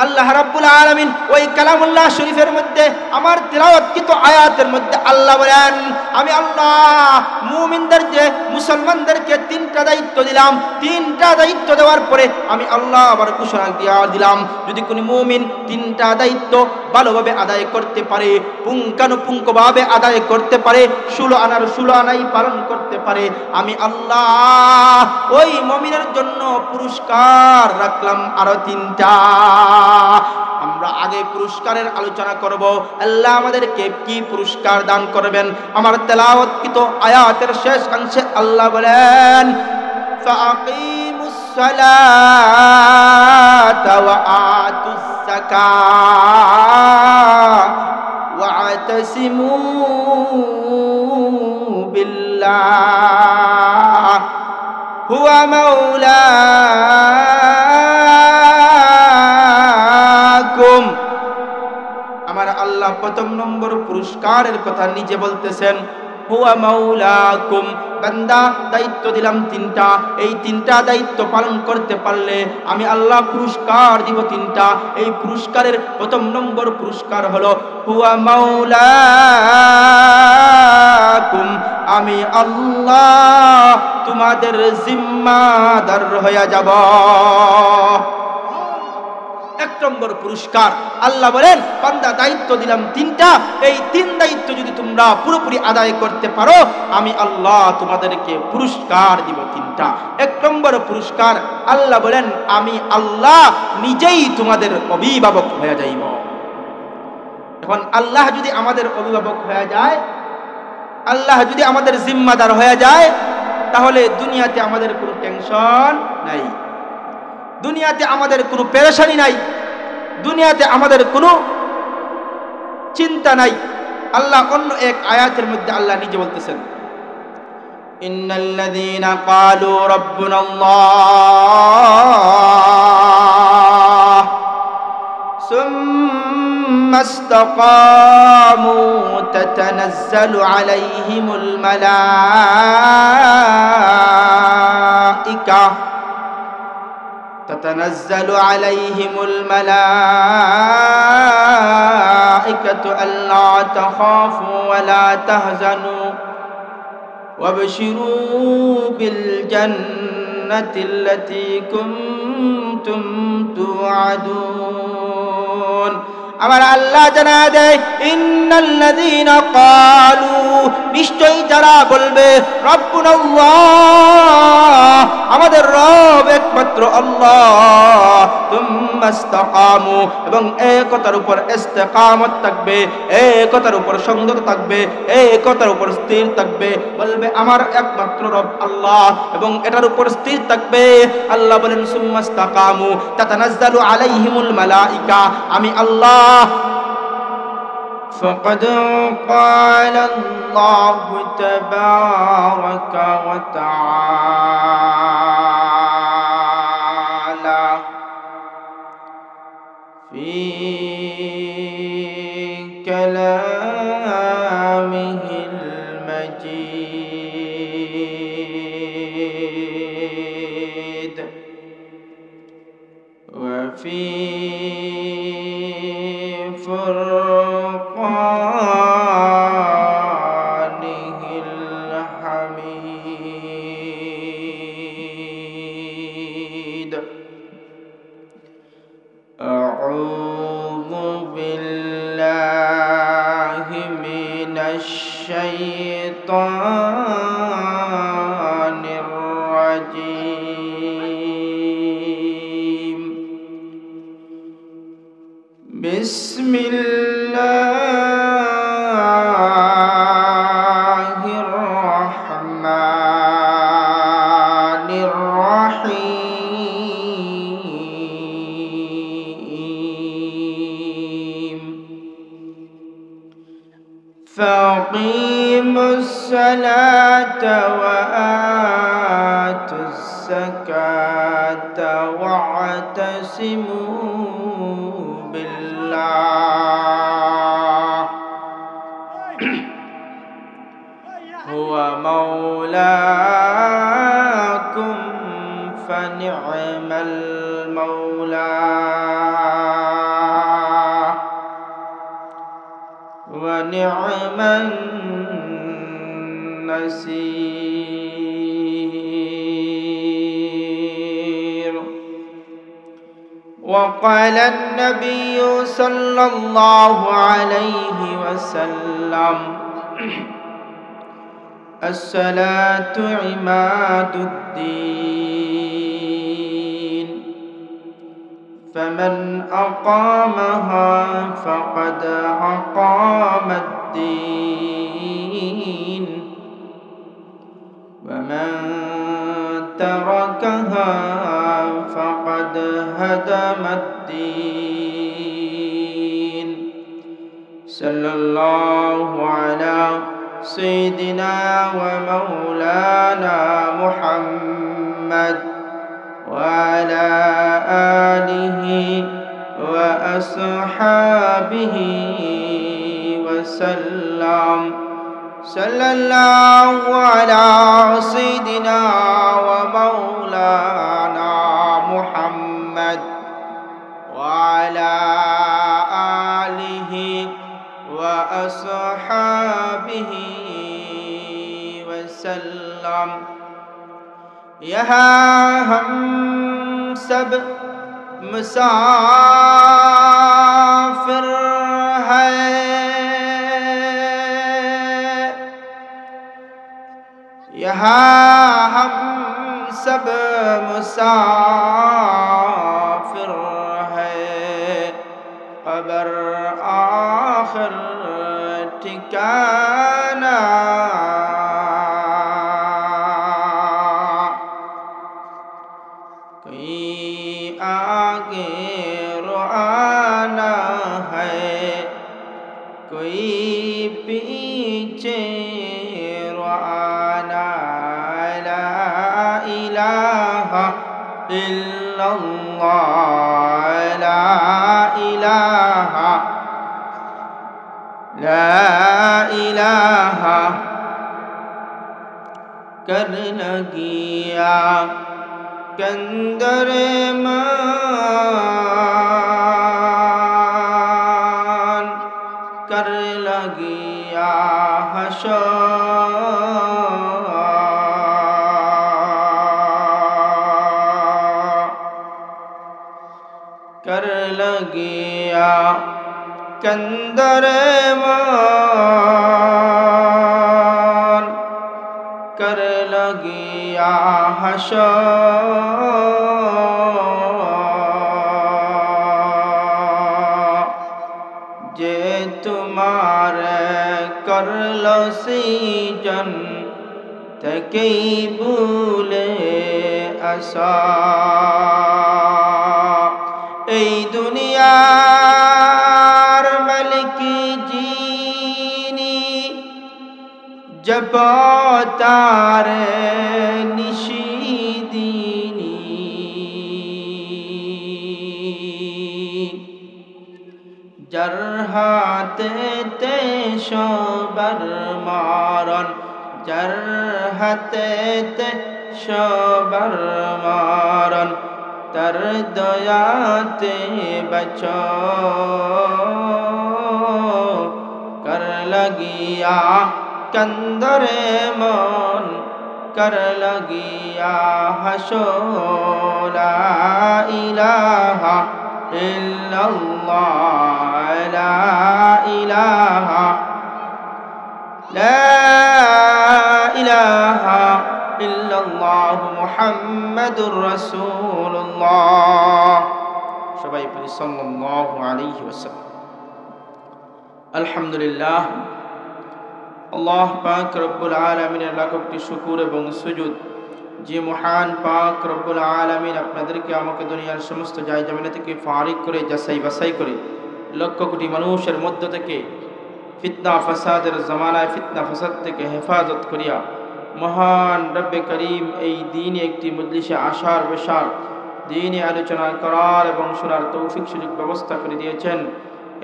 আল্লাহ রাব্বুল আলামিন ওই কালামুল্লাহ শরীফের মধ্যে আমার তিলাওয়াতকৃত আয়াতের মধ্যে আল্লাহ বলেন, আমি আল্লাহ মুমিনদেরকে মুসলমানদেরকে তিনটা দায়িত্ব দিলাম। তিনটা দায়িত্ব দেওয়ার পরে আমি আল্লাহ আবার ঘোষণা দিয়ে দিলাম, যদি কোনো মুমিন তিনটা দায়িত্ব ভালোভাবে আদায় করতে পারে, পুঙ্খানুপুঙ্খভাবে আদায় করতে পারে, 16 আনার 16 আনাই পালন করতে পারে, আমি আল্লাহ ওই মুমিনের জন্য পুরস্কার রাখলাম আরো তিনটা। আমরা আগে পুরস্কারের আলোচনা করব, আল্লাহ আমাদেরকে কি পুরস্কার দান করবেন। আমার তেলাওয়াতকৃত আয়াতের শেষ অংশে আল্লাহ বলেন, ফাআকিমুস সালাতা ওয়া আতুস যাকাত ওয়া'তাসিমু বিল্লাহ হুয়া মাওলাকুম। আমার আল্লাহ প্রথম নম্বর পুরস্কারের কথা নিজে বলতেছেন, হুয়া মাওলাকুম। বান্দা দায়িত্ব দিলাম তিনটা, এই তিনটা দায়িত্ব পালন করতে পারলে আমি আল্লাহ পুরস্কার দিব তিনটা। এই পুরস্কারের প্রথম নম্বর পুরস্কার হলো হুয়া মাওলাকুম, আমি আল্লাহ তোমাদের জিম্মাদার হয়ে যাব। এক নম্বর পুরস্কার আল্লাহ বলেন, বান্দা দায়িত্ব দিলাম তিনটা, এই তিন দায়িত্ব যদি তোমরা পুরোপুরি আদায় করতে পারো আমি আল্লাহ তোমাদেরকে পুরস্কার দিব তিনটা। এক নম্বর পুরস্কার আল্লাহ বলেন, আমি আল্লাহ নিজেই তোমাদের অভিভাবক হয়ে যাইব। এখন আল্লাহ যদি আমাদের অভিভাবক হয়ে যায়, আল্লাহ যদি আমাদের জিম্মাদার হয়ে যায়, তাহলে দুনিয়াতে আমাদের কোনো টেনশন নাই, দুনিয়াতে আমাদের কোনো পেরেশানি নাই, দুনিয়াতে আমাদের কোনো চিন্তা নাই। আল্লাহ অন্য এক আয়াতের মধ্যে আল্লাহ নিজে বলতেছেন, ইন্নাল্লাযীনা ক্বালু রাব্বুনাল্লাহ সুম্মা ইসতাকামু তাতানাজ্জালু আলাইহিমুল মালাইকা تتنزل عليهم الملائكة ألا تخافوا ولا تهزنوا وابشروا بالجنة التي كنتم توعدون। আমার আল্লাহ জানা দেয়, ইন্নাল্লাযীনা ক্বালু, নিশ্চয়ই যারা বলবে রব্বুনাল্লাহ, আমাদের রব একমাত্র আল্লাহ, তুম্মা ইসতাকামু, এবং একতার উপর ইস্তেকামত থাকবে, একতার উপর সংযত থাকবে, একতার উপর স্থির থাকবে, বলবে আমার একমাত্র রব আল্লাহ এবং এটার উপর স্থির থাকবে। আল্লাহ বলেন, সুম্মা ইসতাকামু তাতানাজ্জালু আলাইহিমুল মালাইকা, আমি আল্লাহ। فقد قال الله تبارك وتعالى في كلامه المجيد وفي فرقانه الحميد. أعوذ بالله من الشيطان الرجيم. بسم الله الرحمن الرحيم. فأقيموا الصلاة وآتوا الزكاة واعتصموا بالله هو مولاكم فنعم المولى نعم النصير. وقال النبي صلى الله عليه وسلم الصلاة عماد الدين فمن أقامها فقد أقام الدين ومن تركها فقد هدم الدين. صلى الله على سيدنا ومولانا محمد وعلى آله وأصحابه وسلم. صلى الله على سيدنا ومولانا محمد وعلى آله وأصحابه وسلم. यहाँ हम सब मुसाफिर हैं, यहाँ हम सब मुसाफिर हैं, क़ब्र आखिर ठिकाना। कोई आगे रुआना है, कोई पीछे रुआना। ला इलाहा इल्लल्लाह, ला इलाहा कर लगिया कंदर मान, कर लगिया कर लगिया कंदर मान, कर लगिया जे तुम्हारे कर लो सीजन तके भूले आशा। এই দুনিয়ার মালিক যিনি জপতার নিশিদিনী, যার হাতেতে সবার মারণ, যার হাতেতে সবার মারণ, तर दयाते बचो कर लगिया कंदरे मन, कर लगिया हशो। ला इलाहा इल्लल्लाह, ला इलाहा ইল্লাল্লাহ মুহাম্মাদুর রাসূলুল্লাহ। সবাই পড়ি সাল্লাল্লাহু আলাইহি ওয়াসাল্লাম। আলহামদুলিল্লাহ, আল্লাহ পাক রব্বুল আলামিনের লাখ কোটি শুকর এবং সুজুদ যে মহান পাক রব্বুল আলামিন আপনাদেরকে আমাকে দুনিয়ার সমস্ত জায়গা থেকে ফারিক করে যাচাই বাছাই করে লক্ষ কোটি মানুষের মধ্য থেকে ফিতনা ফাসাদের জামানায় ফিতনা ফাসাদ থেকে হেফাজত করিয়া মহান রব্বে করিম এই দিনে একটি মজলিসে আসার বসার, দিনে আলোচনা করার এবং শোনার তৌফিক সুযোগ ব্যবস্থা করে দিয়েছেন।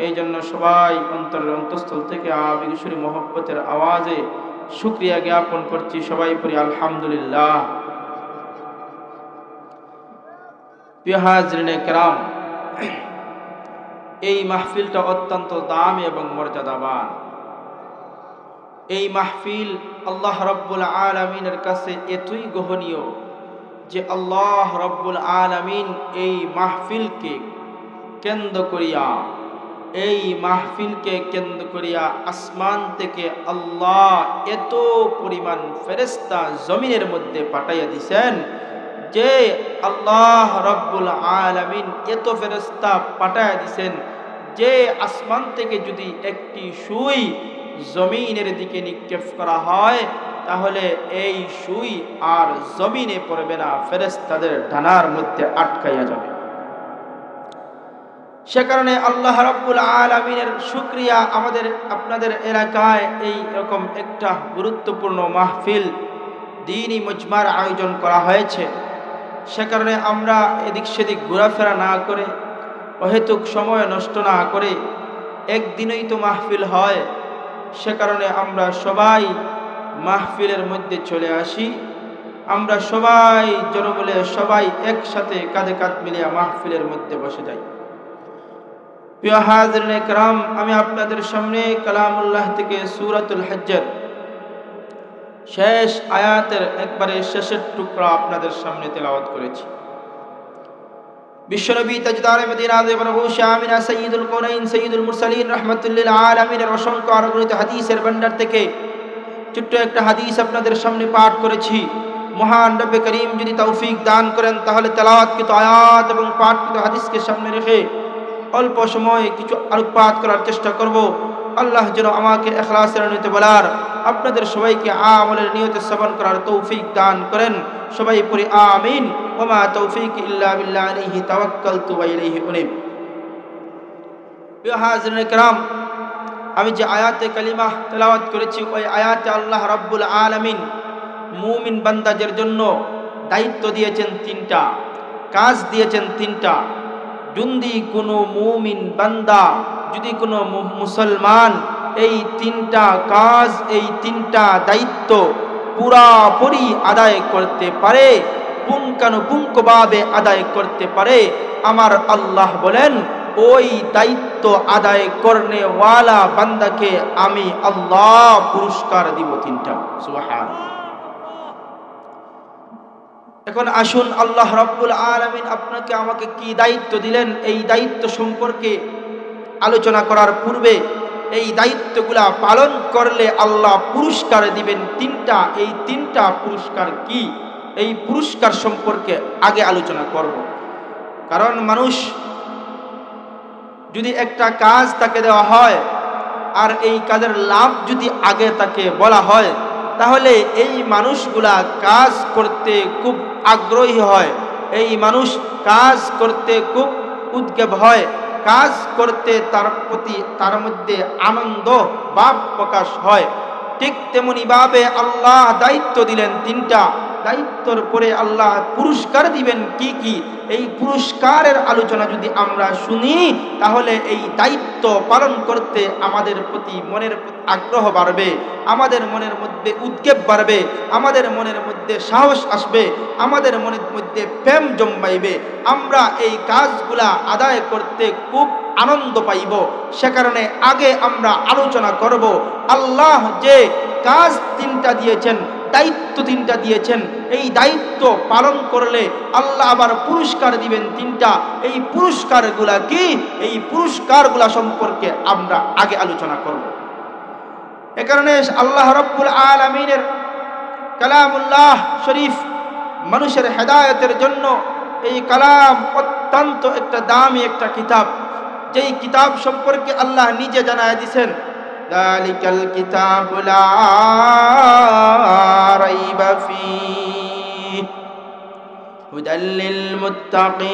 এই জন্য সবাই অন্তরের অন্তঃস্থল থেকে আবেগ সুরে মহব্বতের আওয়াজে শুকরিয়া জ্ঞাপন করছি। সবাই পড়ি আলহামদুলিল্লাহ। প্রিয় হাজরিনে কেরাম, এই মাহফিলটা অত্যন্ত দামি এবং মর্যাদাবান। এই মাহফিল আল্লাহ রাব্বুল আলামিনের কাছে এতই গ্রহণীয় যে আল্লাহ রাব্বুল আলামিন এই মাহফিলকে কেন্দ্র করিয়া আসমান থেকে আল্লাহ এত পরিমাণ ফেরেশতা জমিনের মধ্যে পাঠাইয়া দিয়েছেন যে আল্লাহ রাব্বুল আলামিন এত ফেরেশতা পাঠাইয়া দিয়েছেন যে আসমান থেকে যদি একটি সুই জমিনের দিকে নিক্ষেপ করা হয় তাহলে এই সুই আর জমিনে পড়বে না, ফেরেশতাদের ডানার মধ্যে আটকাইয়া যাবে। সে কারণে আল্লাহ রাব্বুল আলামিনের শুকরিয়া আমাদের আপনাদের এলাকায় এই রকম একটা গুরুত্বপূর্ণ মাহফিল দ্বীনি মুজমার আয়োজন করা হয়েছে। সে কারণে আমরা এদিক সেদিক ঘোরাফেরা না করে, অহেতুক সময় নষ্ট না করে, একদিনই তো মাহফিল হয়, সে কারণে আমরা সবাই মাহফিলের মধ্যে চলে আসি। আমরা সবাই জনবলে সবাই একসাথে কাঁধে কাঁধ মিলিয়ে মাহফিলের মধ্যে বসে যাই। প্রিয় হাজিরিন ইকরাম, আমি আপনাদের সামনে কালামুল্লাহ থেকে সূরাতুল হজ্জের শেষ আয়াতের একবারে শেষের টুকরা আপনাদের সামনে তেলাওয়াত করেছি। বিশ্বনবী তাজদারে মদিনা আযিমুল শামিনা সাইয়্যিদুল কওনাইন সাইয়্যিদুল মুরসালিন রাহমাতুল লিল আলামিনের অসংখ্য অগণিত হাদিসের ভান্ডার থেকে ছোট্ট একটা হাদিস আপনাদের সামনে পাঠ করেছি। মহান রব্বে করিম যদি তৌফিক দান করেন তাহলে তেলাওয়াতকৃত আয়াত এবং পাঠকৃত হাদিসকে সামনে রেখে অল্প সময় কিছু আলোকপাত করার চেষ্টা করব। আল্লাহ যেন আমাকে ইখলাসের নিয়তে বলার, আপনাদের সবাইকে আমলের নিয়তে শ্রবণ করার তৌফিক দান করেন। সবাই পড়ি আমিন। ওয়া মা তৌফিক ইল্লা বিল্লাহ আলাইহি তাওয়াক্কালতু ওয়া ইলাইহি উনীব। প্রিয় হাজিরিন কিরাম, আমি যে আয়াতে কালিমা তেলাওয়াত করেছি ওই আয়াতে আল্লাহ রাব্বুল আলামিন মুমিন বান্দাদের জন্য দায়িত্ব দিয়েছেন তিনটা, কাজ দিয়েছেন তিনটা। যদি কোনো মুমিন বান্দা, যদি কোনো মুসলমান এই তিনটা কাজ, এই তিনটা দায়িত্ব পুরাপুরি আদায় করতে পারে, পুঙ্খানুপুঙ্খভাবে আদায় করতে পারে, আমার আল্লাহ বলেন ওই দায়িত্ব আদায় করনে ওয়ালা বান্দাকে আমি আল্লাহ পুরস্কার দিব তিনটা। সুবহানাল্লাহ। এখন আসুন আল্লাহ রাব্বুল আলামিন আপনাকে আমাকে কি দায়িত্ব দিলেন এই দায়িত্ব সম্পর্কে আলোচনা করার পূর্বে এই দায়িত্বগুলা পালন করলে আল্লাহ পুরস্কার দিবেন তিনটা। এই তিনটা পুরস্কার কি, এই পুরস্কার সম্পর্কে আগে আলোচনা করব। কারণ মানুষ যদি একটা কাজ তাকে দেওয়া হয় আর এই কাজের লাভ যদি আগে তাকে বলা হয় তাহলে এই মানুষগুলা কাজ করতে খুব আগ্রহী হয়, এই মানুষ কাজ করতে খুব উদ্গ্রীব হয়, কাজ করতে তার প্রতি তার মধ্যে আনন্দ ভাব প্রকাশ হয়। ঠিক তেমনি ভাবে আল্লাহ দায়িত্ব দিলেন তিনটা, দায়িত্বর পরে আল্লাহ পুরস্কার দিবেন কি কি, এই পুরস্কারের আলোচনা যদি আমরা শুনি তাহলে এই দায়িত্ব পালন করতে আমাদের প্রতি মনের আগ্রহ বাড়বে, আমাদের মনের মধ্যে উদ্বেগ বাড়বে, আমাদের মনের মধ্যে সাহস আসবে, আমাদের মনের মধ্যে প্রেম জন্মাইবে, আমরা এই কাজগুলা আদায় করতে খুব আনন্দ পাইব। সে কারণে আগে আমরা আলোচনা করব আল্লাহ যে কাজ তিনটা দিয়েছেন, দায়িত্ব তিনটা দিয়েছেন, এই দায়িত্ব পালন করলে আল্লাহ আবার পুরস্কার দিবেন তিনটা। এই পুরস্কারগুলা কি, এই পুরস্কারগুলা সম্পর্কে আমরা আগে আলোচনা করব। এ কারণে আল্লাহ রাব্বুল আলামিনের কালামুল্লাহ শরীফ মানুষের হেদায়েতের জন্য এই কালাম অত্যন্ত একটা দামি একটা কিতাব, যেই কিতাব সম্পর্কে আল্লাহ নিজে জানায় দিয়েছেন যালিকাল কিতাবু লা রাইবা ফীহি হুদাল লিল মুত্তাকিন।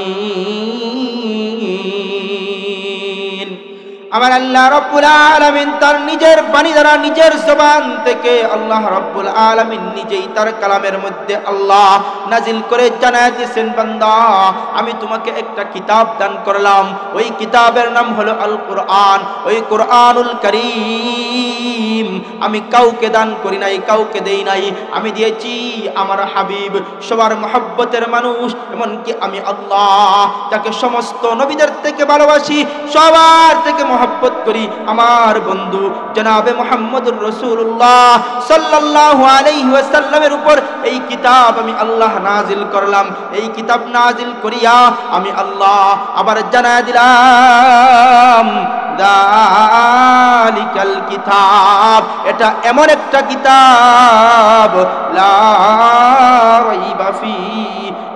আমার আল্লাহ রাব্বুল আলামিন তার নিজের বাণী দ্বারা, নিজের জবান থেকে আল্লাহ রাব্বুল আলামিন নিজেই তার কালামের মধ্যে আল্লাহ নাজিল করে জানায় দিয়েছেন, বান্দা আমি তোমাকে একটা কিতাব দান করলাম, ওই কিতাবের নাম হলো আল কোরআন। ওই কোরআনুল কারীম আমি কাউকে দান করি নাই, কাউকে দেই নাই, আমি দিয়েছি আমার হাবিব, সবার মহব্বতের মানুষ, এমনকি আমি আল্লাহ তাকে সমস্ত নবীদের থেকে ভালোবাসি, সবার থেকে মহব্বত করি, আমার বন্ধু জনাবে মুহাম্মদুর রাসূলুল্লাহ সাল্লাল্লাহু আলাইহি ওয়াসাল্লামের উপর এই কিতাব আমি আল্লাহ নাজিল করলাম। এই কিতাব নাজিল করিয়া আমি আল্লাহ আবার জানায় দিলাম, যালিকাল কিতাব, এটা এমন একটা কিতাব লা রাইবা ফি,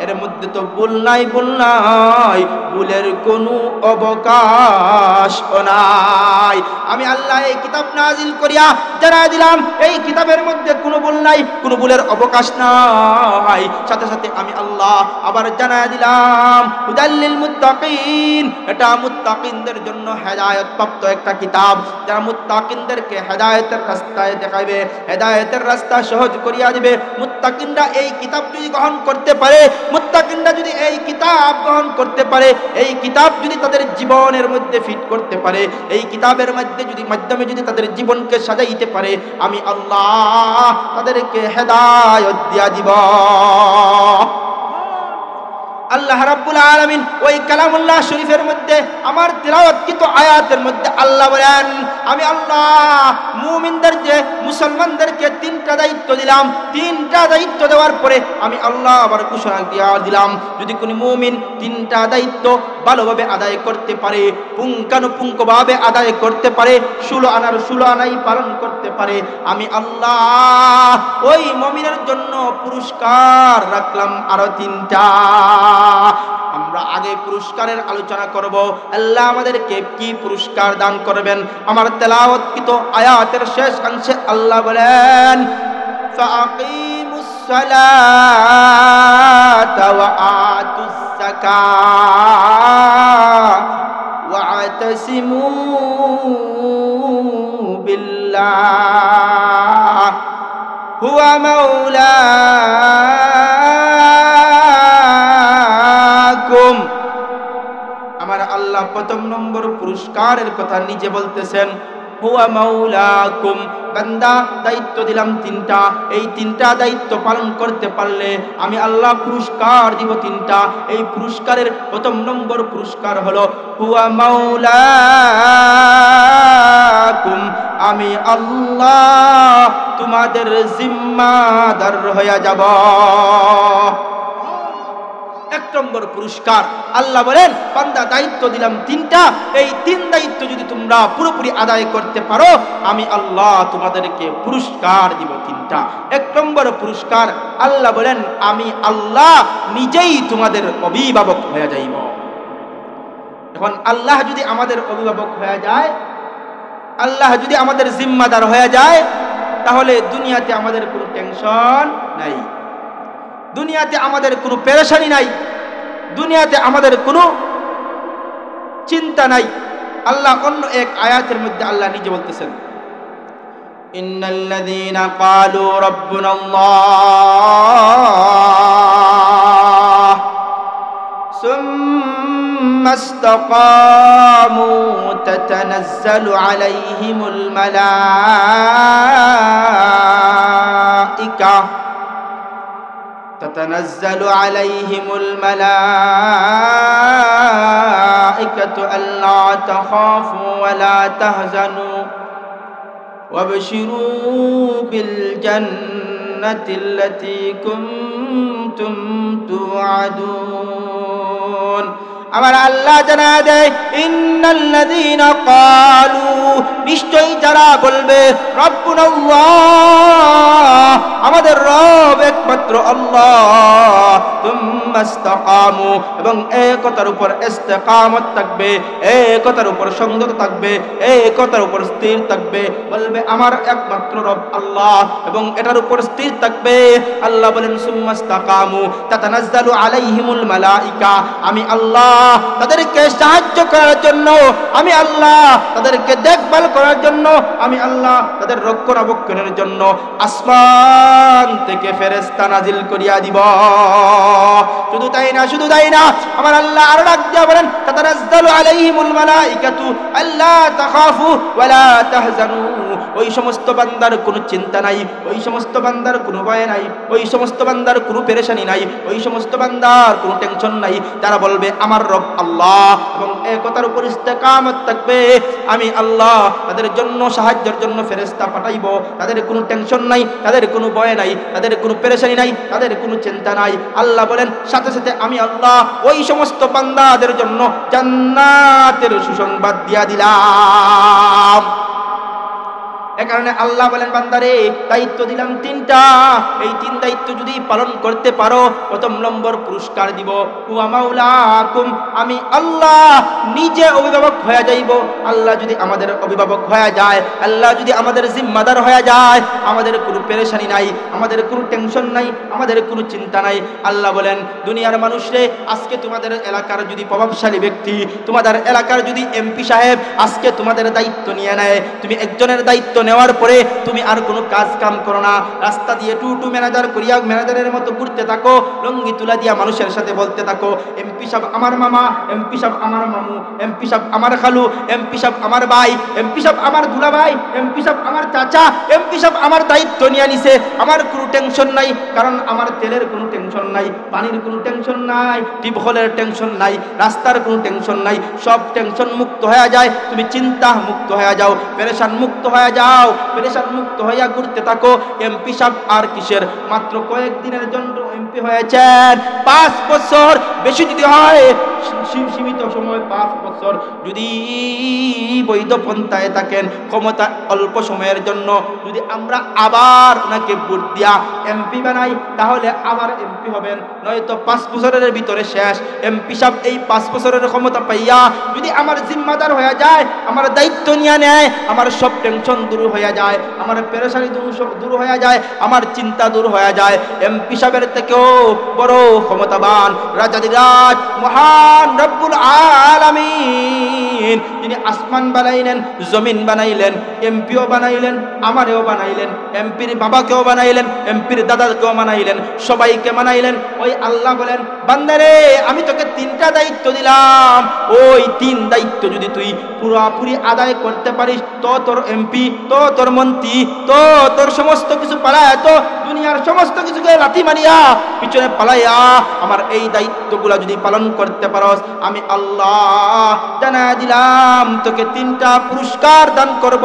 এর মধ্যে তো ভুল নাই, ভুল নাই, ভুলের কোনো অবকাশ নাই। আমি আল্লাহ এই কিতাব নাজিল করিয়া জানাই দিলাম, এই কিতাবের মধ্যে কোনো ভুল নাই, কোনো ভুলের অবকাশ নাই। সাথে সাথে আমি আল্লাহ আবার জানাই দিলাম, হুদাল্লিল মুত্তাকিন, এটা মুত্তাকিনদের জন্য হেদায়েত প্রাপ্ত একটা কিতাব, যারা মুত্তাকিনদেরকে হেদায়েতের রাস্তায় দেখাবে, হেদায়েতের রাস্তা সহজ করিয়া দিবে। মুত্তাকিনরা এই কিতাব যদি গ্রহণ করতে পারে, মুত্তাকিনরা যদি এই কিতাব গ্রহণ করতে পারে, এই কিতাব যদি তাদের জীবনের মধ্যে ফিট করতে পারে, এই কিতাবের মাধ্যমে যদি তাদের জীবনকে সাজাইতে পারে, আমি আল্লাহ তাদেরকে হেদায়েত দিয়া দিব। আল্লাহ রাব্বুল আলামিন ওই কালামুল্লাহ শরীফের মধ্যে আমার তিলাওয়াতকৃত আয়াতের মধ্যে আল্লাহ বলেন, আমি আল্লাহ মুমিনদের যে মুসলমানদেরকে তিনটা দায়িত্ব দিলাম, তিনটা দায়িত্ব দেওয়ার পরে আমি আল্লাহ আবার ঘোষণা দিয়া দিলাম, যদি কোনো মুমিন তিনটা দায়িত্ব ভালোভাবে আদায় করতে পারে, পুঙ্খানুপুঙ্খভাবে আদায় করতে পারে, 16 আনাই পালন করতে পারে, আমি আল্লাহ ওই মুমিনের জন্য পুরস্কার রাখলাম আরো তিনটা। আমরা আগে পুরস্কারের আলোচনা করব, আল্লাহ আমাদেরকে কি পুরস্কার দান করবেন। আমার তেলাওয়াতকৃত আয়াতের শেষ অংশে আল্লাহ বলেন, ফাআকিমুস সালাতা ওয়া আতুস যাকাত ওয়া আতাসিমু বিল্লাহ হুয়া মাওলা। আমার আল্লাহ প্রথম নম্বর পুরস্কারের কথা নিজে বলতেছেন, হুয়া মাওলাকুম, বান্দা দায়িত্ব দিলাম তিনটা, এই তিনটা দায়িত্ব পালন করতে পারলে আমি আল্লাহ পুরস্কার দিব তিনটা। এই পুরস্কারের প্রথম নম্বর পুরস্কার হলো হুয়া মাওলাকুম, আমি আল্লাহ তোমাদের জিম্মাদার হয়ে যাব। এক নম্বর পুরস্কার আল্লাহ বলেন, বান্দা দায়িত্ব দিলাম তিনটা, এই তিন দায়িত্ব যদি তোমরা পুরোপুরি আদায় করতে পারো, আমি আল্লাহ তোমাদেরকে পুরস্কার দিব তিনটা। এক নম্বর পুরস্কার আল্লাহ বলেন, আমি আল্লাহ নিজেই তোমাদের অভিভাবক হয়ে যাইব। এখন আল্লাহ যদি আমাদের অভিভাবক হয়ে যায়, আল্লাহ যদি আমাদের জিম্মাদার হয়ে যায়, তাহলে দুনিয়াতে আমাদের কোনো টেনশন নাই, দুনিয়াতে আমাদের কোনো পেরেশানি নাই, দুনিয়াতে আমাদের কোনো চিন্তা নাই। আল্লাহ অন্য এক আয়াতের মধ্যে আল্লাহ নিজে বলতেছেন, ইন্নাল্লাযীনা ক্বালু রাব্বুনাল্লাহ সুম্মা ইসতাকামু তাতানাজ্জালু আলাইহিমুল মালাইকা تتنزل عليهم الملائكة ألا تخافوا ولا تحزنوا وابشروا بالجنة التي كنتم توعدون। আমার আল্লাহ জানায় দেয়, ইন্নাল্লাযীনা ক্বালু, নিশ্চয়ই যারা বলবে রব্বুনাল্লাহ, আমাদের রব একমাত্র আল্লাহ, তুম্মা ইসতাকামু, এবং এই কথার উপর ইস্তেকামত থাকবে, এই কথার উপর সংযত থাকবে, এই কথার উপর স্থির থাকবে, বলবে আমার একমাত্র রব আল্লাহ, এবং এটার উপর স্থির থাকবে। আল্লাহ বলেন, সুম্মা ইসতাকামু তাতানাজ্জালু আলাইহিমুল মালাইকা, আমি আল্লাহ তাদেরকে সাহায্য করার জন্য, আমি আল্লাহ তাদেরকে দেখভাল করার জন্য, আমি আল্লাহ তাদের রক্ষণাবেক্ষণের জন্য আসমান থেকে ফেরেশতা নাজিল করিয়া দিব। শুধু তাই না, আমার আল্লাহ আরো ডাক দিয়া বলেন, তাতানাজ্জালু আলাইহিমুল মালাইকাতু আল্লা তাখাফু ওয়ালা তাহজানু। ওই সমস্ত বান্দার কোনো চিন্তা নাই, ওই সমস্ত বান্দার কোনো ভয় নাই, ওই সমস্ত বান্দার কোনো পেরেশানি নাই, ওই সমস্ত বান্দার কোনো টেনশন নাই। তারা বলবে আমার রব আল্লাহ, এবং একতার উপর ইস্তেকামত থাকবে। আমি আল্লাহ তাদের জন্য সাহায্যের জন্য ফেরেশতা পাঠাইব। তাদের কোনো টেনশন নাই, তাদের কোনো ভয় নাই, তাদের কোনো পেরেশানি নাই, তাদের কোনো চিন্তা নাই। আল্লাহ বলেন সাথে সাথে আমি আল্লাহ ওই সমস্ত বান্দাদের জন্য জান্নাতের সুসংবাদ দিয়া দিলাম। এ কারণে আল্লাহ বলেন বান্দারে দায়িত্ব দিলাম তিনটা, এই তিন দায়িত্ব যদি পালন করতে পারো প্রথম নম্বর পুরস্কার দিব। হুয়া মাওলাকুম, আমি আল্লাহ নিজে অভিভাবক হয়ে যাইব। আল্লাহ যদি আমাদের অভিভাবক হয়ে যায়, আল্লাহ যদি আমাদের জিম্মাদার হয়ে যায়, আমাদের কোনো পেরেশানি নাই, আমাদের কোনো টেনশন নাই, আমাদের কোনো চিন্তা নাই। আল্লাহ বলেন দুনিয়ার মানুষরে, আজকে তোমাদের এলাকার যদি প্রভাবশালী ব্যক্তি, তোমাদের এলাকার যদি এমপি সাহেব আজকে তোমাদের দায়িত্ব নিয়ে নেয়, তুমি একজনের দায়িত্ব নেওয়ার পরে তুমি আর কোনো কাজ কাম করো না, রাস্তা দিয়ে টুটু ম্যানেজার করিয়া ম্যানেজারের মতো ঘুরতে থাকো, লঙ্গি তুলা দিয়া মানুষের সাথে বলতে থাকো এমপি সাহেব আমার মামা, এমপি সাহেব আমার মামু, এমপি সাহেব আমার খালু, এমপি সাহেব আমার ভাই, এমপি সাহেব আমার দুলা ভাই, এমপি সাহেব আমার চাচা, এমপি সাহেব আমার দায়িত্ব নিয়ে নিছে, আমার কোনো টেনশন নাই। কারণ আমার তেলের কোনো টেনশন নাই, পানির কোনো টেনশন নাই, টিউবওয়েলের টেনশন নাই, রাস্তার কোনো টেনশন নাই, সব টেনশন মুক্ত হয়ে যায়। তুমি চিন্তা মুক্ত হয়ে যাও, পেরেশান মুক্ত হয়ে যাও, পেরেশান মুক্ত হইয়া ঘুরতে থাকো। এমপি সাহেব আর কিসের, মাত্র কয়েকদিনের জন্য এমপি হয়েছেন, 5 বছর বেশি যদি হয়, সীমিত সময় 5 বছর যদি বৈধ পন্থায় থাকেন, ক্ষমতা অল্প সময়ের জন্য, যদি আমরা আবার ওনাকে ভোট দিয়া এমপি বানাই তাহলে আবার এমপি হবেন, নয়তো 5 বছরের ভিতরে শেষ। এমপি সাহেব এই 5 বছরের ক্ষমতা পাইয়া যদি আমার জিম্মাদার হয়ে যায়, আমার দায়িত্ব নিয়ে নেয়, আমার সব টেনশন দূর হয়ে যায়, আমার পেরেশানি দূর হয়ে যায়, আমার চিন্তা দূর হয়ে যায়। এমপি সাহেবের থেকেও বড় ক্ষমতাবান রাজাদিরাজ মহান রব্বুল আলামিন, যিনি আসমান বানাইলেন, জমিন বানাইলেন, এমপিও বানাইলেন, আমারেও বানাইলেন, এমপির বাবাকেও বানাইলেন, এমপির দাদাকেও বানাইলেন, সবাইকে বানাইলেন। ওই আল্লাহ বলেন বান্দারে আমি তোকে 3টা দায়িত্ব দিলাম, ওই 3 দায়িত্ব যদি তুই পুরোপুরি আদায় করতে পারিস, তো তোর এমপি, তো তোর মন্ত্রী, তো তোর সমস্ত কিছু পালায়, তো দুনিয়ার সমস্ত কিছুকে লাথি মারিয়া পিছনে পালাইয়া আমার এই দায়িত্বগুলো যদি পালন করতে পারস, আমি আল্লাহ জানা দিলাম তোকে 3টা পুরস্কার দান করব।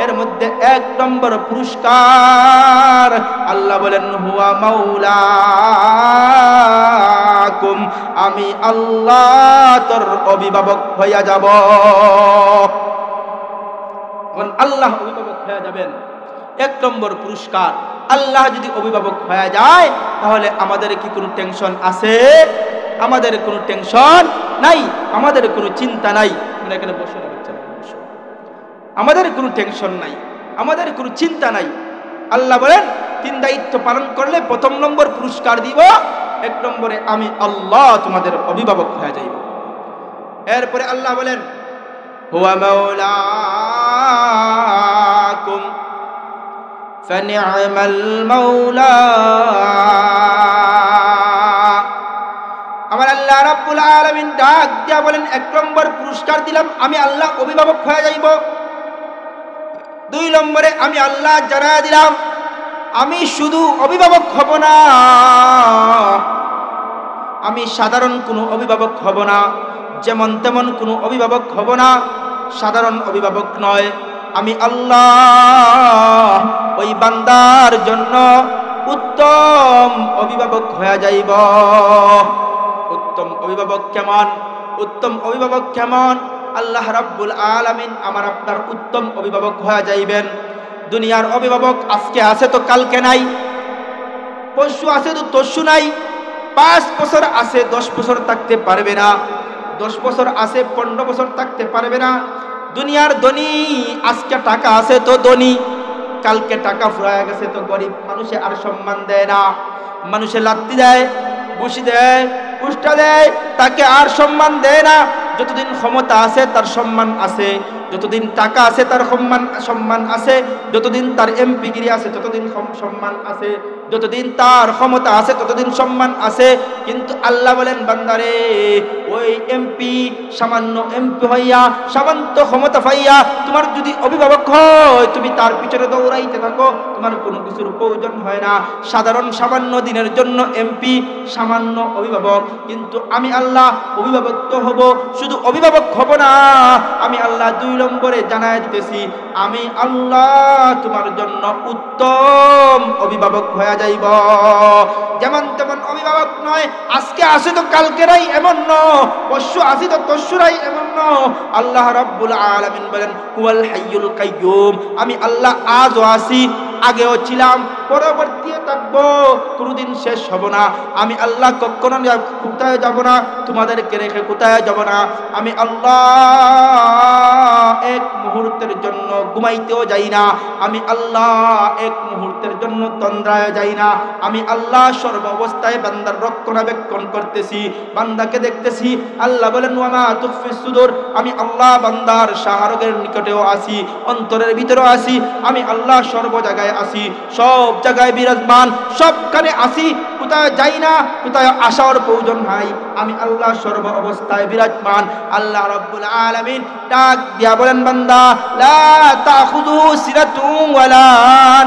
এর মধ্যে 1 নম্বর পুরস্কার আল্লাহ বলেন হুয়া মাওলাকুম, আমি আল্লাহ তোর অভিভাবক হইয়া যাব। আল্লাহ অভিভাবক হয়ে যাবেন, 1 নম্বর পুরস্কার। আল্লাহ যদি অভিভাবক হয়ে যায় তাহলে আমাদের কি কোনো টেনশন আছে? আমাদের কোনো টেনশন নাই, আমাদের কোনো চিন্তা নাই। এখানে বসে আমাদের কোনো টেনশন নাই, আমাদের কোনো চিন্তা নাই। আল্লাহ বলেন 3 দায়িত্ব পালন করলে 1 নম্বর পুরস্কার দিব, 1 নম্বরে আমি আল্লাহ তোমাদের অভিভাবক হয়ে যাইব। এরপরে আল্লাহ বলেন হুয়া মাওলাকুম ফানি'মাল মাওলা, আমার আল্লাহ রাব্বুল আলামিন ডাক দিয়া বলেন 1 নম্বর পুরস্কার দিলাম, আমি আল্লাহ অভিভাবক হয়ে যাইব। 2 নম্বরে আমি আল্লাহ জানা দিলাম আমি শুধু অভিভাবক হব না, আমি সাধারণ কোনো অভিভাবক হব না, যেমন তেমন কোনো অভিভাবক হব না, সাধারণ অভিভাবক নয়। আমি আল্লাহ ওই বান্দার জন্য উত্তম অভিভাবক হয়ে যাইব। উত্তম অভিভাবক কেমন? উত্তম অভিভাবক কেমন? আল্লাহ রাব্বুল আলামিন আমার আপনার উত্তম অভিভাবক হয়ে যাইবেন। দুনিয়ার অভিভাবক আজকে আছে তো কালকে নাই, পরশু আছে তো তরশু নাই, 5 বছর আছে 10 বছর থাকতে পারবে না, 10 বছর আছে 15 বছর থাকতে পারবে না। দুনিয়ার ধনী আজকে টাকা আছে তো ধনী, কালকে টাকা ফুরায় গেছে তো গরিব। মানুষে আর সম্মান দেয় না, মানুষে লাত্তি দেয়, ঘুষি দেয়, উষ্টা দেয়, তাকে আর সম্মান দেয় না। যতদিন ক্ষমতা আছে তার সম্মান আছে, যতদিন টাকা আছে তার সম্মান আছে, যতদিন তার এমপিগিরি আছে ততদিন সম্মান আছে, যতদিন তার ক্ষমতা আছে ততদিন সম্মান আছে। কিন্তু আল্লাহ বলেন বান্দারে, ওই এমপি সামান্য এমপি হইয়া সামান্য ক্ষমতা পাইয়া তোমার যদি অভিভাবক হয়, তুমি তার পিছনে দৌড়াইতে থাকো, তোমার কোনো কিছুর প্রয়োজন হয় না। সাধারণ সামান্য দিনের জন্য এমপি, সামান্য অভিভাবক। কিন্তু আমি আল্লাহ অভিভাবক তো হব, শুধু অভিভাবক হব না, আমি আল্লাহ 2 নম্বরে জানায় দিতেছি, আমি আল্লাহ তোমার জন্য উত্তম অভিভাবক হয়ে যাইব। যেমন তেমন অভিভাবক নয়, আজকে আসে তো কালকেরাই এমন নয়, পরশু আসি তো তরশুরাই এমন নয়। আল্লাহ রাব্বুল আলামিন বলেন হুয়াল হাইয়ুল কাইয়্যুম, আমি আল্লাহ আজও আছি, আগেও ছিলাম, পরবর্তীও থাকবো, কোনোদিন শেষ হব না। আমি আল্লাহ কখনো কোথায় যাব না, তোমাদেরকে রেখে কোথায় যাব না। আমি আল্লাহ এক মুহূর্তের জন্য ঘুমাইতেও যাই না, আমি আল্লাহ এক মুহূর্তের জন্য তন্দ্রায় যাই না। আমি আল্লাহ সর্ব অবস্থায় বান্দার রক্ষণাবেক্ষণ করতেছি, বান্দাকে দেখতেছি। আল্লাহ বলেন ওয়ামা তুখফিস সুদূর, আমি আল্লাহ বান্দার শাহরগের নিকটেও আসি, অন্তরের ভিতরেও আসি। আমি আল্লাহ সর্ব জায়গায় আসি, সব জায়গায় বিরাজমান, সবখানে আসি, কোথায় যাই না, কোথায় আসার প্রয়োজন নাই। আমি আল্লাহ সর্ব অবস্থায় বিরাজমান। আল্লাহ রাব্বুল আলামিন ডাক দিয়া বলেন বান্দা লা তাখুযু সিরাতুন ওয়ালা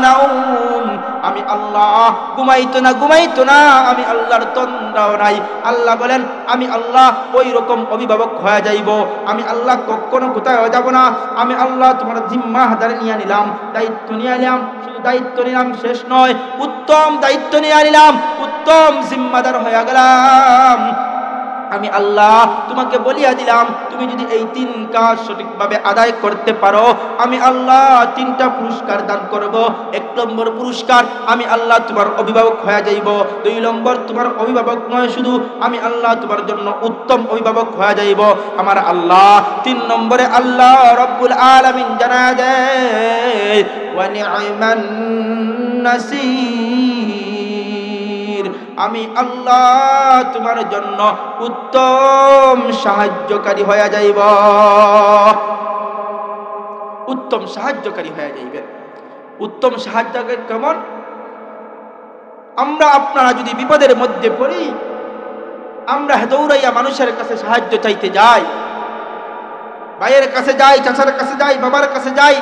নাউম, আমি আল্লাহ ঘুমাইতো না, আমি আল্লাহর তন্দ্রাও নাই। আল্লাহ বলেন আমি আল্লাহ ওই রকম অভিভাবক হয়ে যাইব। আমি আল্লাহ কখনো কোথায় যাব না। আমি আল্লাহ তোমার জিম্মা হাজারে নিয়ে নিলাম, দায়িত্ব নিয়ে নিলাম। শুধু দায়িত্ব নিলাম শেষ নয়, উত্তম দায়িত্ব নিয়ে নিলাম, উত্তম জিম্মাদার হয়ে গেলাম। আমি আল্লাহ তোমাকে বলিয়া দিলাম, তুমি যদি এই 3 কাজ সঠিকভাবে আদায় করতে পারো, আমি আল্লাহ 3টা পুরস্কার দান করব। 1 নম্বর পুরস্কার, আমি আল্লাহ তোমার অভিভাবক হয়ে যাইব। 2 নম্বর, তোমার অভিভাবক নয় শুধু, আমি আল্লাহ তোমার জন্য উত্তম অভিভাবক হয়ে যাইব আমার আল্লাহ। 3 নম্বরে আল্লাহ রব্বুল আলামিন জানায় দেয় ওয়া নি'মান নাসীর, আমি আল্লাহ তোমার জন্য উত্তম সাহায্যকারী হয়ে যাইব, উত্তম সাহায্যকারী হয়ে যাইবে। উত্তম সাহায্যকারী কেমন? আমরা আপনারা যদি বিপদের মধ্যে পড়ি, আমরা দৌড়াইয়া মানুষের কাছে সাহায্য চাইতে যাই, ভাইয়ের কাছে যাই, চাচার কাছে যাই, বাবার কাছে যাই,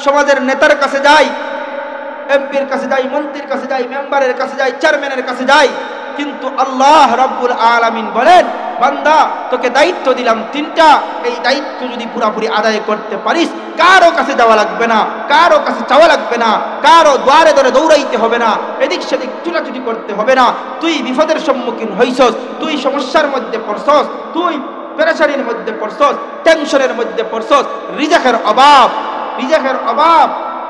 সমাজের নেতার কাছে যাই, এমপির কাছে যাই, মন্ত্রীর কাছে যাই, মেম্বারের কাছে যাই, চেয়ারম্যানের কাছে যাই। কিন্তু আল্লাহ রাব্বুল আলামিন বলেন বান্দা তোকে দায়িত্ব দিলাম 3টা, এই দায়িত্ব যদি পুরোপুরি আদায় করতে পারিস, কারো কাছে যাওয়া লাগবে না, কারো কাছে চাওয়া লাগবে না, কারো দ্বারে দ্বারে দৌড়াইতে হবে না, এদিক সেদিক ছুটাছুটি করতে হবে না। তুই বিপদের সম্মুখীন হইছস, তুই সমস্যার মধ্যে পড়ছস, তুই পেরেশানির মধ্যে পড়ছস, টেনশনের মধ্যে পড়ছস, রিজেকের অভাব,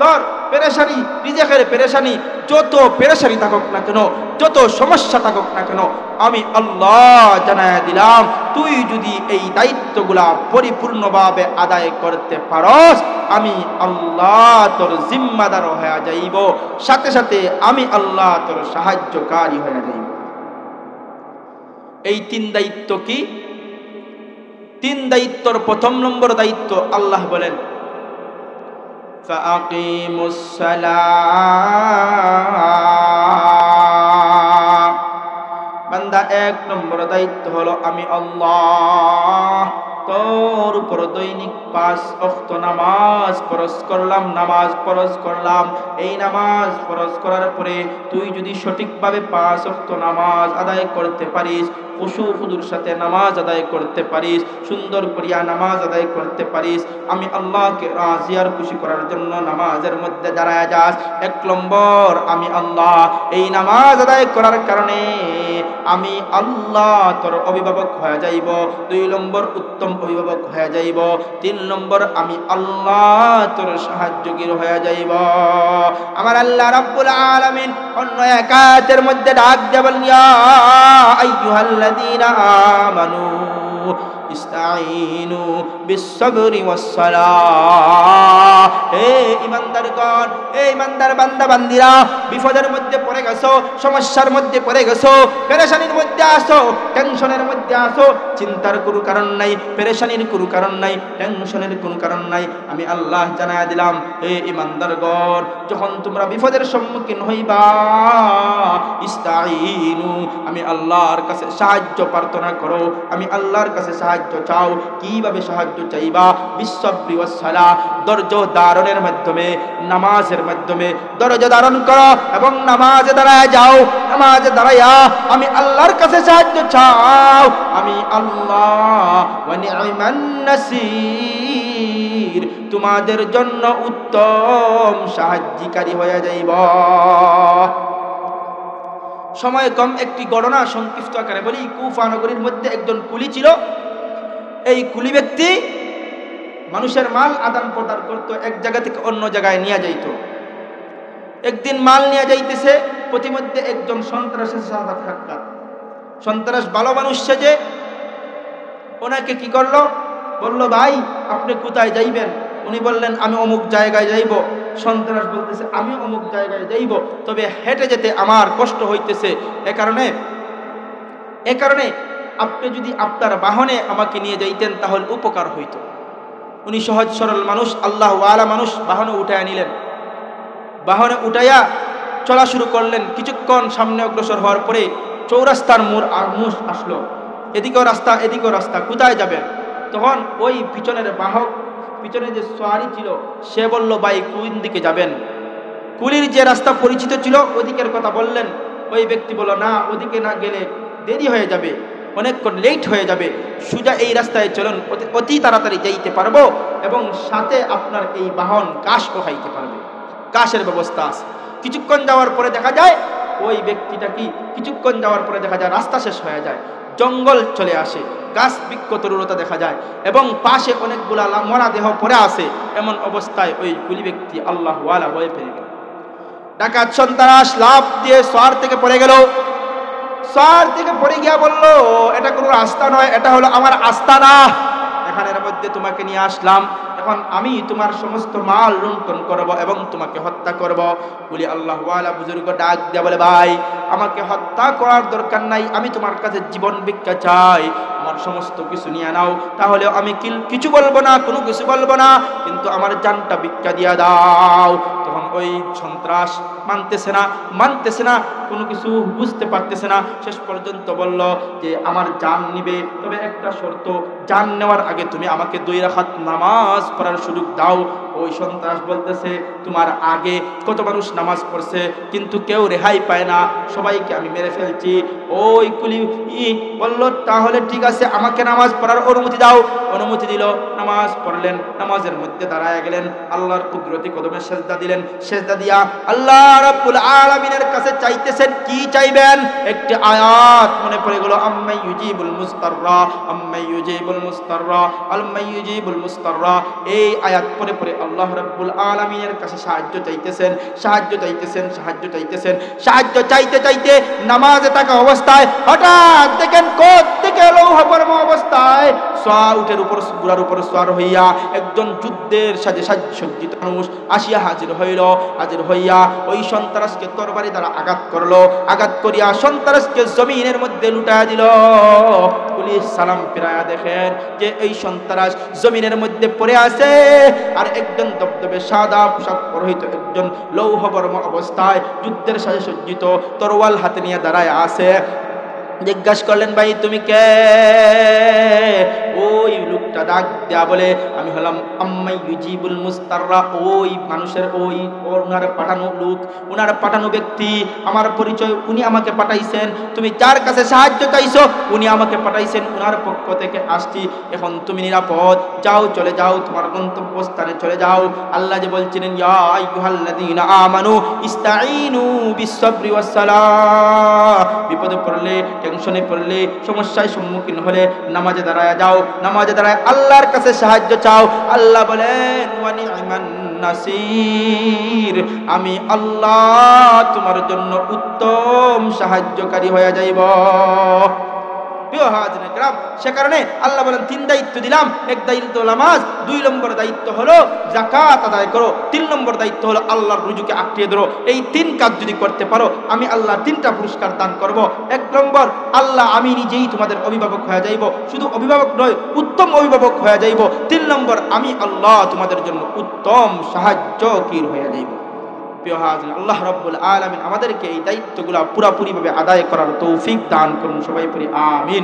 তোর পেরেশানি, রিজেকের পেরেশানি, যত পেরেশানি থাকুক না কেন, যত সমস্যা থাকুক না কেন, আমি আল্লাহ জানায় দিলাম, তুই যদি এই দায়িত্বগুলা পরিপূর্ণভাবে আদায় করতে পারস, আমি আল্লাহ তোর জিম্মাদার হয়ে যাইব, সাথে সাথে আমি আল্লাহ তোর সাহায্যকারী হয়ে যাইব। এই 3 দায়িত্ব কি? 3 দায়িত্বর 1 নম্বর দায়িত্ব আল্লাহ বলেন ফাআকিমুস সালাহ, বান্দা 1 নম্বর দায়িত্ব হলো আমি আল্লাহ তোর উপর দৈনিক 5 ওয়াক্ত নামাজ ফরজ করলাম। এই নামাজ ফরজ করার পরে তুই যদি সঠিকভাবে 5 ওয়াক্ত নামাজ আদায় করতে পারিস, খুশু খুদুর সাথে নামাজ আদায় করতে পারিস, সুন্দর করিয়া নামাজ আদায় করতে পারিস, আমি আল্লাহকে রাজি আর খুশি করার জন্য নামাজের মধ্যে দাঁড়ায় যাস। 1 নম্বর, আমি আল্লাহ এই নামাজ আদায় করার কারণে আমি আল্লাহ তোর অভিভাবক হয়ে যাইব। 2 নম্বর, উত্তম অভিভাবক হয়ে যাইব। 3 নম্বর, আমি আল্লাহ তোর সাহায্যকারী হয়ে যাইব। আমার আল্লাহ রাব্বুল আলামিন অন্য এক আয়াতের মধ্যে ডাক দিয়ে বলেন ইয়া আইয়ুহাল্লাযীনা আমানু ইস্তাঈনু বিস-সাবরি ওয়াস-সালাহ। হে ঈমানদারগণ, হে ঈমানদার বান্দা বান্দিরা, বিপদের মধ্যে পড়ে গেছো, সমস্যার মধ্যে পড়ে গেছো, পেরেশানির মধ্যে আছো, টেনশনের মধ্যে আছো, চিন্তার কোনো কারণ নাই, পেরেশানির কোনো কারণ নাই, টেনশনের কোনো কারণ নাই। আমি আল্লাহ জানায়া দিলাম, হে ঈমানদারগণ, যখন তোমরা বিপদের সম্মুখীন হইবা, ইস্তাঈনু, আমি আল্লাহর কাছে সাহায্য প্রার্থনা করো, আমি আল্লাহর কাছে সাহায্য চাও। কিভাবে সাহায্য চাইবা? বিস-সাবরি ওয়াস-সালাহ, ধৈর্য ধারণের মাধ্যমে, নামাজের মাধ্যমে ধৈর্য ধারণ করো এবং নামাজে দাঁড়ায় যাও। নামাজে দাঁড়াইয়া আমি আল্লাহর কাছে সাহায্য চাও। আমি আল্লাহ ওয়া নি'মান নাসির, তোমাদের জন্য উত্তম সাহায্যকারী হয়ে যাইব। সময় কম, একটি ঘটনা সংক্ষিপ্ত আকারে বলি। কুফা নগরীর মধ্যে একজন কুলি ছিল। এই কুলি ব্যক্তি মানুষের মাল আদান প্রদান করত, এক জায়গা থেকে অন্য জায়গায় নিয়ে যাইত। একদিন মাল নিয়ে যাইতেছে, প্রতিমধ্যে একজন সন্ত্রাসের সাথে সাক্ষাৎ। সন্ত্রাস ভালো মানুষ সেজে ওনাকে কি করলো, বলল, ভাই আপনি কোথায় যাইবেন? উনি বললেন, আমি অমুক জায়গায় যাইব। সন্ত্রাস বলতেছে, আমি অমুক জায়গায় যাইব, তবে হেঁটে যেতে আমার কষ্ট হইতেছে। এ কারণে আপনি যদি আপনার বাহনে আমাকে নিয়ে যাইতেন তাহলে উপকার হইত। উনি সহজ সরল মানুষ, আল্লাহ ওয়ালা মানুষ, বাহনে উঠাইয়া নিলেন। বাহনে উঠাইয়া চলা শুরু করলেন। কিছুক্ষণ সামনে অগ্রসর হওয়ার পরে চৌরাস্তার মোড় আসলো। এদিকেও রাস্তা, এদিকেও রাস্তা, কোথায় যাবেন? তখন ওই পিছনের বাহক, পিছনে যে সোয়ারি ছিল, সে বলল, ভাই কোন দিকে যাবেন? কুলির যে রাস্তা পরিচিত ছিল ওদিকের কথা বললেন। ওই ব্যক্তি বলল, না, ওদিকে না গেলে দেরি হয়ে যাবে, অনেকক্ষণ লেট হয়ে যাবে, সোজা এই রাস্তায় চলুন, অতি তাড়াতাড়ি যাইতে পারবো এবং সাথে আপনার এই বাহন ঘাসও খাইতে পারবে, ঘাসের ব্যবস্থা আছে। কিছুক্ষণ যাওয়ার পরে দেখা যায় ওই ব্যক্তিটা কি, কিছুক্ষণ যাওয়ার পরে দেখা যায় রাস্তা শেষ হয়ে যায়, জঙ্গল চলে আসে, গাছ বৃক্ষ তরুলতা দেখা যায় এবং পাশে অনেকগুলা মরা দেহ পড়ে আছে। এমন অবস্থায় ওই কুলি ব্যক্তি আল্লাহ ওয়ালা হয়ে পেয়ে গেল। ডাকাত সন্ত্রাস লাফ দিয়ে সোয়ার থেকে পড়ে গেল। সোয়ার থেকে পড়ে গিয়া বলল, এটা কোনো রাস্তা নয়, এটা হলো আমার আস্তানা। এখানের মধ্যে তোমাকে নিয়ে আসলাম, এখন আমি তোমার সমস্ত মাল লুণ্ঠন করব এবং তোমাকে হত্যা করব। বলি আল্লাহ ওয়ালা বুজুর্গ ডাক দিয়া বলে, ভাই আমাকে হত্যা করার দরকার নাই, আমি তোমার কাছে জীবন ভিক্ষা চাই, আমার সমস্ত কিছু নিয়ে নাও, তাহলে আমি কিছু বলবো না, কোনো কিছু বলবো না, কিন্তু আমার জানটা ভিক্ষা দিয়া দাও। তখন ওই সন্ত্রাস মানতেছে না, কোনো কিছু বুঝতে পারতেছে না। শেষ পর্যন্ত বলল যে আমার জান নিবে, তবে একটা শর্ত, জান নেওয়ার আগে তুমি আমাকে 2 রাকাত নামাজ পড়ার সুযোগ দাও। ওই সন্ত্রাস বলতেছে, তোমার আগে কত মানুষ নামাজ পড়ছে কিন্তু কেউ রেহাই পায় না, সবাইকে আমি মেরে ফেলছি। ওই কুলি বলল, তাহলে ঠিক আছে, আমাকে নামাজ পড়ার অনুমতি দাও। অনুমতি দিল, নামাজ পড়লেন, নামাজের মধ্যে দাঁড়ায় গেলেন, আল্লাহর কুদরতি কদমে সেজদা দিলেন। সেজদা দিয়া আল্লাহ রাব্বুল আলামিনের কাছে চাইতেছেন, কি চাইবেন? একটি আয়াত মনে পড়ে গেল, আম্মাই ইউজিবুল মুস্তাররা, আম্মাই ইউজিবুল মুস্তাররা, আম্মাই ইউজিবুল মুস্তাররা। এই আয়াত পড়ে পড়ে আল্লাহ রাব্বুল আলামিনের কাছে সাহায্য চাইতেছেন। সাহায্য চাইতে চাইতে নামাজে থাকা অবস্থায় হঠাৎ দেখেন কোথ থেকে লৌহবর্ম অবস্থায় উটের উপর ঘোড়ার উপর সওয়ার হইয়া একজন যুদ্ধের সাজে সজ্জিত মানুষ আসিয়া হাজির হইয়া ওই সন্ত্রাসকে তরবারি দ্বারা আঘাত করলো। আঘাত করিয়া সন্ত্রাসকে জমিনের মধ্যে লুটাইয়া দিল। পুলিশ সালাম ফিরাইয়া দেখেন যে এই সন্ত্রাস জমিনের মধ্যে পড়ে আছে, আর একজন দবদবে সাদা পোশাক পরিহিত একজন লৌহবর্ম অবস্থায় যুদ্ধের সাজে সজ্জিত তরোয়াল হাতে নিয়ে দাঁড়ায় আছে। জিজ্ঞাসা করলেন, ভাই তুমি কে? ওই লোকটা ডাক দেয়া বলে, আমি হলাম আম্মাই ইউজিবুল মুস্তাররা, ওই মানুষের ওনার পাঠানো লোক, ওনার পাঠানো ব্যক্তি, আমার পরিচয়, উনি আমাকে পাঠাইছেন। তুমি যার কাছে সাহায্য চাইছো উনি আমাকে পাঠাইছেন, ওনার পক্ষ থেকে আসছি। এখন তুমি নিরাপদ, যাও, চলে যাও, তোমার গন্তব্যস্থানে চলে যাও। আল্লাহ যে বলছিলেন, ইয়া আইয়ুহাল্লাযীনা আমানু ইস্তাঈনু বিস-সাবরি ওয়াস-সালাহ, বিপদে পড়লে, টেনশনে পড়লে, সমস্যায় সম্মুখীন হলে নামাজে দাঁড়ায় যাও, নামাজে দাঁড়ায় আল্লাহর কাছে সাহায্য চাও। আল্লাহ বলেন, ওয়া নি'মান নাসির, আমি আল্লাহ তোমার জন্য উত্তম সাহায্যকারী হয়ে যাইব। প্রিয় প্রিয় হাজিরিন کرام, সে কারণে আল্লাহ বলেন 3 দায়িত্ব দিলাম। এক দায়িত্ব নামাজ, 2 নম্বর দায়িত্ব হলো যাকাত আদায় করো, 3 নম্বর দায়িত্ব হলো আল্লাহর রুজুকে আটকিয়ে ধরো। এই 3 কাজ যদি করতে পারো আমি আল্লাহ 3টা পুরস্কার দান করব। 1 নম্বর, আল্লাহ আমি নিজেই তোমাদের অভিভাবক হয়ে যাইব, শুধু অভিভাবক নয় উত্তম অভিভাবক হয়ে যাইব। 3 নম্বর, আমি আল্লাহ তোমাদের জন্য উত্তম সাহায্যকারী হয়ে যাইব। প্রিয় হাজিরিন, আল্লাহ রাব্বুল আলামিন আমাদেরকে এই দায়িত্বগুলো পুরোপুরিভাবে আদায় করার তৌফিক দান করুন। সবাই পড়ি আমিন।